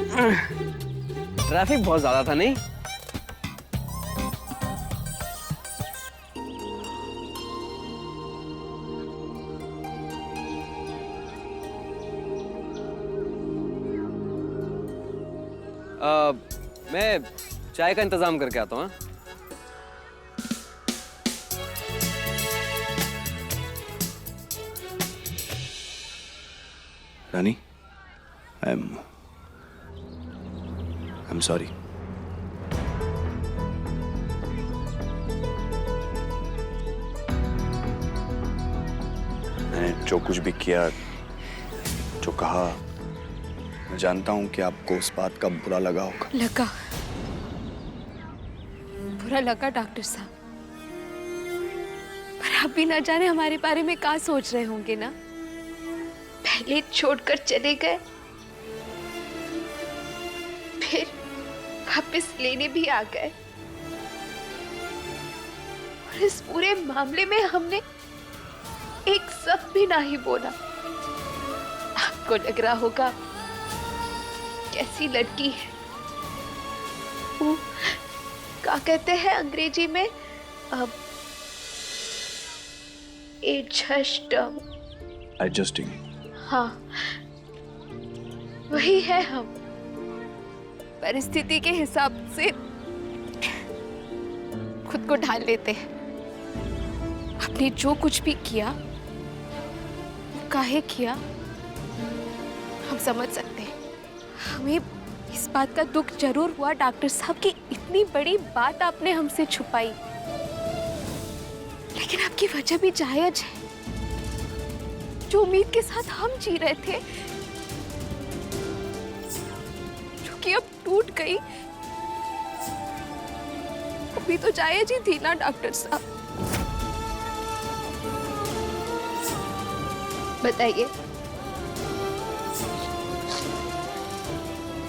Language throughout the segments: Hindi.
ट्रैफिक बहुत ज्यादा था नहीं? मैं चाय का इंतजाम करके आता हूँ। हाँ? रानी, I'm sorry. मैंने जो कुछ भी किया, जो कहा, मैं जानता हूं कि आपको उस बात का बुरा लगा होगा। बुरा लगा डॉक्टर साहब, पर आप भी ना जाने हमारे बारे में क्या सोच रहे होंगे ना। पहले छोड़कर चले गए, फिर वापस लेने भी आ गए, और इस पूरे मामले में हमने एक शब्द भी नहीं बोला। आपको लग रहा होगा कैसी लड़की है वो, क्या कहते हैं अंग्रेजी में, एडजस्टिंग। हाँ, वही है हम। परिस्थिति के हिसाब से खुद को ढाल लेते हैं। आपने जो कुछ भी किया, वो काहे किया, हम समझ सकते हैं। हमें इस बात का दुख जरूर हुआ डॉक्टर साहब कि इतनी बड़ी बात आपने हमसे छुपाई, लेकिन आपकी वजह भी जायज है। जो उम्मीद के साथ हम जी रहे थे, जो कि अब टूट गई, वो भी तो जायज ही थी ना डॉक्टर साहब। बताइए,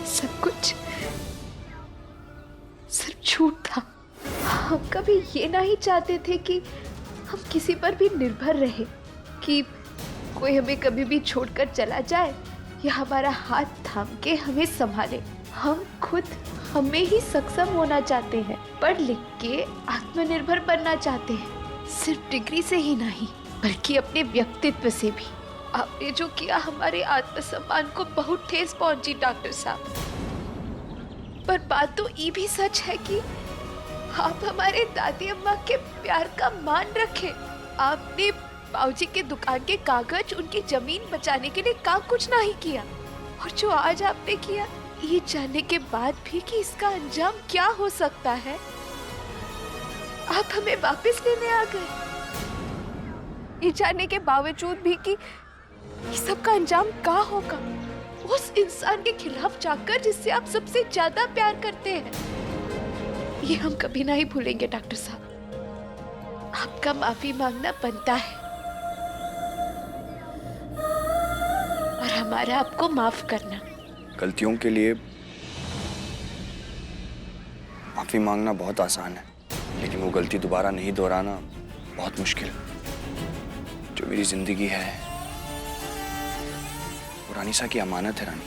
सब कुछ सिर्फ झूठ था। हम कभी ये नहीं चाहते थे कि हम किसी पर भी निर्भर रहे, कि कोई हमें कभी भी छोड़कर चला जाए या हमारा हाथ थाम के हमें संभाले। हम खुद हमें ही सक्षम होना चाहते हैं, पढ़ लिख के आत्मनिर्भर बनना चाहते हैं, सिर्फ डिग्री से ही नहीं बल्कि अपने व्यक्तित्व से भी। आपने जो किया हमारे आत्मसम्मान को बहुत ठेस पहुंची डॉक्टर साहब, पर बात तो ये भी सच है कि आप हमारे दादी अम्मा के प्यार का मान रखे। आपने बाबूजी के दुकान के कागज, उनकी जमीन बचाने के लिए काम कुछ नहीं किया, और जो आज आपने किया, ये जानने के बाद भी कि इसका अंजाम क्या हो सकता है, आप हमें वापस लेने आ गए। ये जानने के बावजूद भी कि ये सब का अंजाम क्या होगा, उस इंसान के खिलाफ जाकर जिससे आप सबसे ज्यादा प्यार करते हैं। ये हम कभी नहीं भूलेंगे डॉक्टर साहब। आपका माफी मांगना बनता है और हमारा आपको माफ करना। गलतियों के लिए माफी मांगना बहुत आसान है, लेकिन वो गलती दोबारा नहीं दोहराना बहुत मुश्किल। जो मेरी जिंदगी है वो रानीसा की अमानत है। रानी,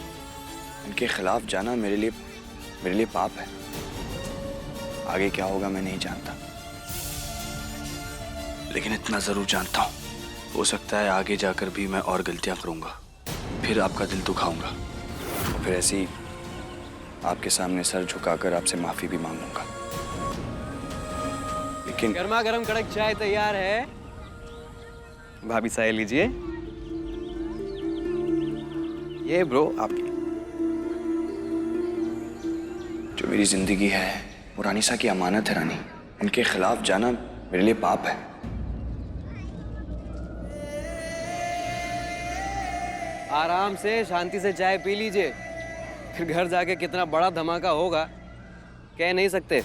उनके खिलाफ जाना मेरे लिए पाप है। आगे क्या होगा मैं नहीं जानता, लेकिन इतना जरूर जानता हूँ, हो सकता है आगे जाकर भी मैं और गलतियां करूंगा, फिर आपका दिल दुखाऊंगा, और फिर ऐसे ही आपके सामने सर झुकाकर आपसे माफी भी मांगूंगा। लेकिन गर्मा गर्म कड़क चाय तैयार है, भाभी चाय लीजिए। ये ब्रो आपकी। जो मेरी जिंदगी है वो रानीसा की अमानत है। रानी, उनके खिलाफ जाना मेरे लिए पाप है। आराम से शांति से चाय पी लीजिए, फिर घर जाके कितना बड़ा धमाका होगा कह नहीं सकते।